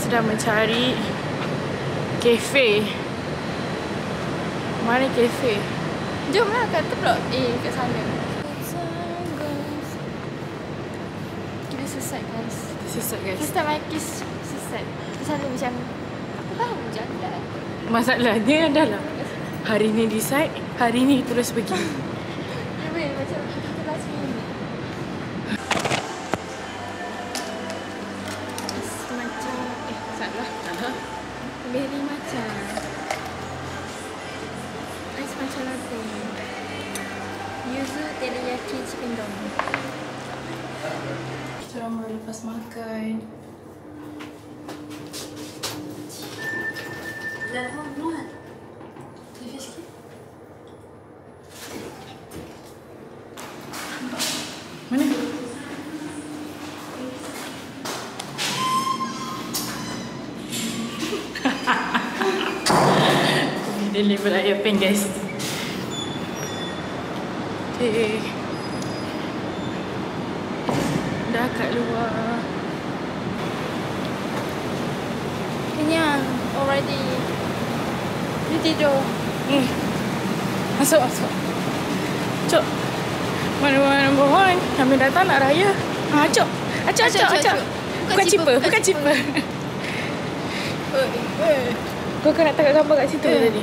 sedang mencari kafe. Mana kafe? Jomlah kat tu pula. Kat sana. Kita sesat guys. Sesat guys. First time I kiss sesat. Kita selalu macam aku tahu jalan. Masalahnya adalah hari ni decide, hari ni terus pergi. Macam kita last minute. Macam salah. Berry matcha. Ais matcha latte. Yuzu teriyaki chicken don. Kita orang baru lepas makan. Dah buat. TV sikit. Mana? Dia level air pen guys. Okay. Dah kat luar. Kenyang already. Dia tidur. Masuk. Cuk. Mana mohon. Kami datang nak raya. Cuk. Acuk. Bukan cipa. Kau kan nak tangkap gambar kat situ tadi?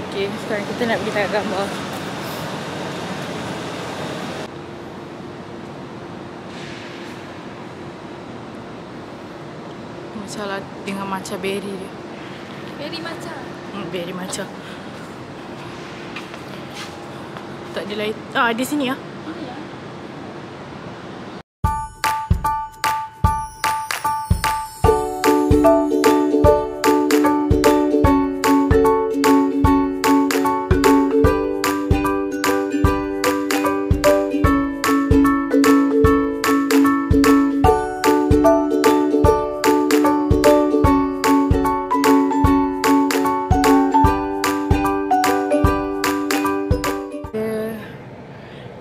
Okay, sekarang kita nak pergi tangkap gambar. Masalah dengan matcha berry dia. Berry matcha. Berry matcha. Tak ada lain. Di sini ya.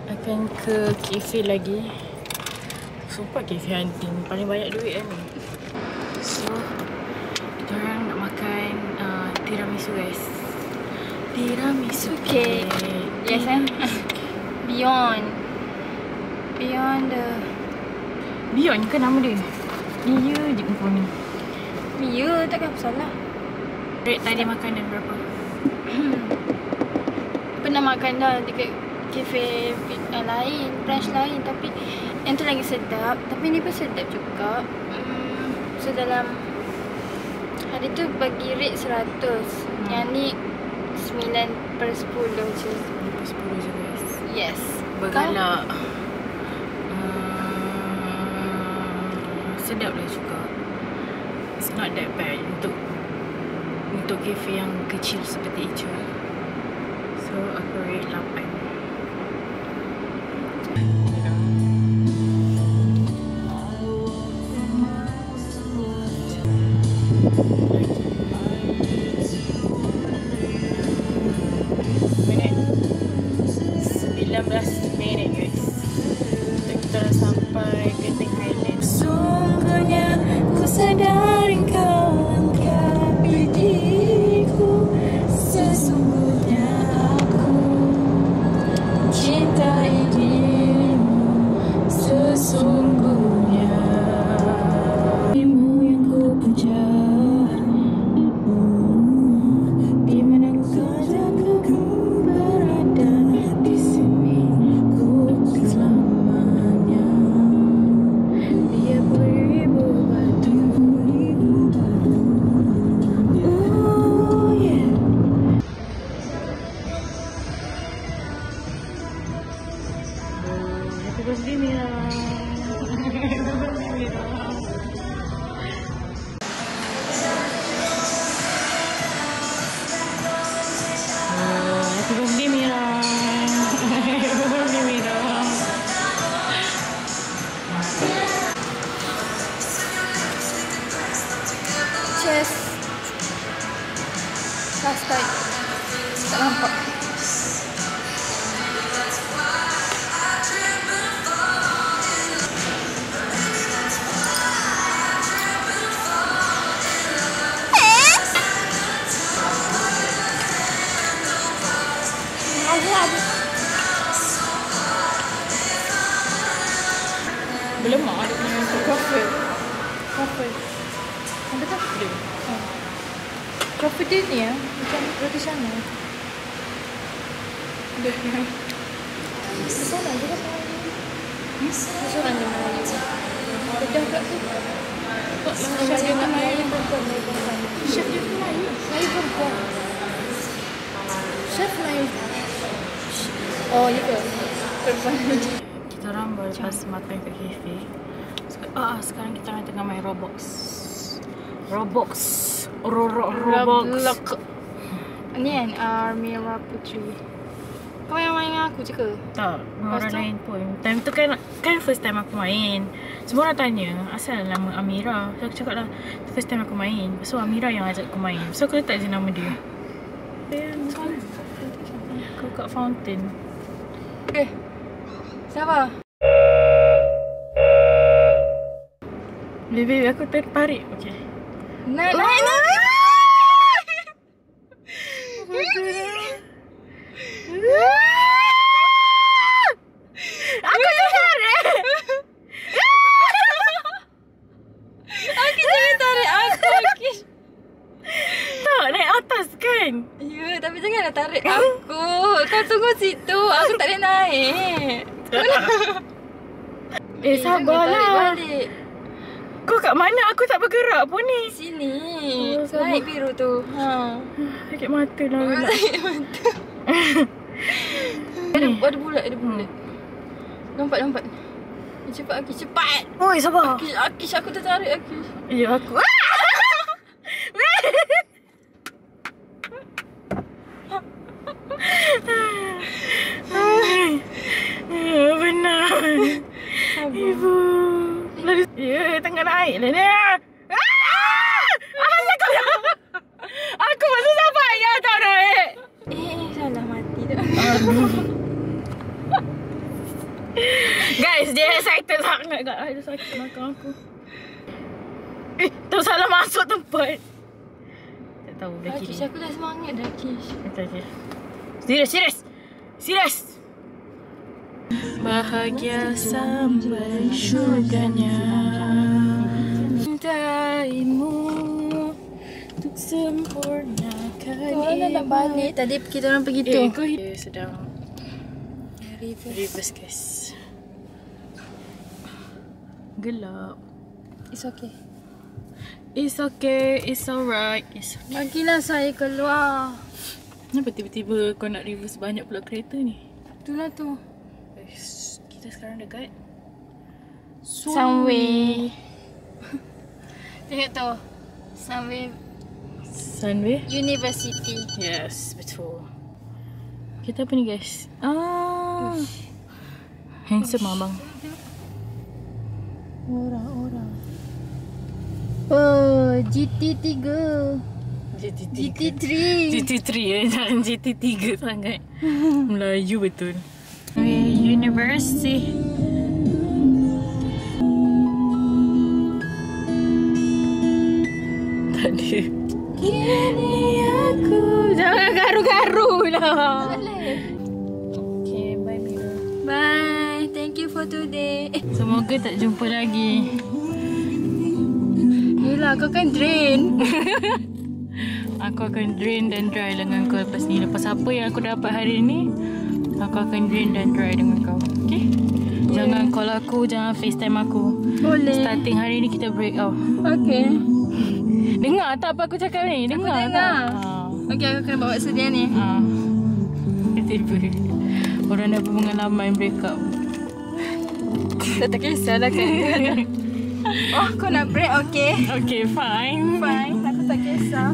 Akan ke kafe lagi. Sumpah kafe hunting paling banyak duit kan ni. So kita orang nak makan tiramisu guys. Tiramisu cake. Yes Beyond kan nama dia. Mia je muka ni. Mia takkan apa salah. Rate tadi makanan berapa? Pernah makan dah dekat kafe lain, branch lain, tapi yang tu lagi sedap. Tapi ni pun sedap juga. So dalam hari tu bagi rate 100. Yang ni 9/10 je. 10 je guys. Yes. Bergalak. Sedap lah juga. It's not that bad untuk kafe yang kecil seperti itu. So aku rate 8. Minit 19 minit guys. Kita dah sampai Genting Highlands. Sungguhnya ku sadari kau lengkapi diriku. Sesungguhnya aku cintai dirimu. Sesungguhnya dirimu yang ku puja. Di mana kau jaga berada di sini ku selamanya. Biar beribu batu. Oh yeah. Happy birthday Mira. Happy birthday Mira. Happy birthday Mira. Happy birthday Mira. Cheers. Last time. Tak nampak. Belum ada punya coffee. Coffee. Ada tak? Ada. Coffee dia ni ya, macam roti sana. Ada. Di sana juga Melayu. Restoran dia Melayu. Dah kat tu. Chef dia Melayu perempuan. Chef dia Melayu. Melayu perempuan. Chef Melayu. Oh, ya ke? Perempuan. Kita orang lepas makan kat kafe. Sekarang kita orang tengah main Roblox. Roblox. Ni kan Mira Putri. Kau yang main dengan aku je ke? Tak, orang lain pun. Time tu kan first time aku main. Semua orang tanya asal nama Amira. So aku cakap lah first time aku main. So Amira yang ajak aku main. So aku letak je nama dia. Aku kat fountain. Okay. Siapa? Baby, aku tertarik. Okay. Naik. Aku tertarik. Aku jangan tarik aku. Tak, naik atas kan? Ya, tapi janganlah tarik aku. Kau tunggu situ. Aku tak boleh naik. Sabarlah. Balik. Kau kat mana? Aku tak bergerak pun ni. Sini. Sabar. Naik biru tu. Sakit mata lah. Sakit mata. Ada bulat. Lompat. Cepat Akish, cepat. Oi, sabar. Akish, aku tertarik Akish. Ya, aku. Benar. Ibu. Ya, tengah naik lah ni. Aku masih sampai ya tak naik. Salah mati dah. Guys, dia excited sangat kat ada sakit belakang aku. Tu salah masuk tempat. Tak tahu dah kiri. Akish, aku dah semangat dah Akish. Okay. Serius. Bahagia sampai syurganya. Cintaimu untuk sempurnakan. Kau nak balik. Tadi kita orang pergi tu. Dia sedang reverse guys. Gelap. It's okay. It's okay, it's alright. Bagilah saya keluar. Kenapa tiba-tiba kau nak reverse banyak pula kereta ni? Itulah tu. Kita sekarang dekat Sunway. Tengok tu. Sunway University. Yes, betul. Kita apa ni guys? Handsome abang. Orang. Oh, GT3. GT3 jangan GT3 sangat. Melayu betul. University. Tak ada. Kini aku. Jangan garu-garu lah. Okay, bye Mira. Bye. Thank you for today. Semoga tak jumpa lagi. Yelah, kau kan drain. Aku akan drain dan dry dengan kau lepas ni. Lepas apa yang aku dapat hari ni, aku akan drain dan dry dengan kau. Okay? Jangan call aku, jangan FaceTime aku. Boleh. Starting hari ni kita break off. Okay. Dengar tak apa aku cakap ni? Dengar Aku dengar. tak? Okay, aku kena bawa sedia ni. Tiba-tiba orang dah berpengalaman break up. Tak kisahlah kan. Oh, kau nak break, okay? Okay, fine. Fine, aku tak kisah.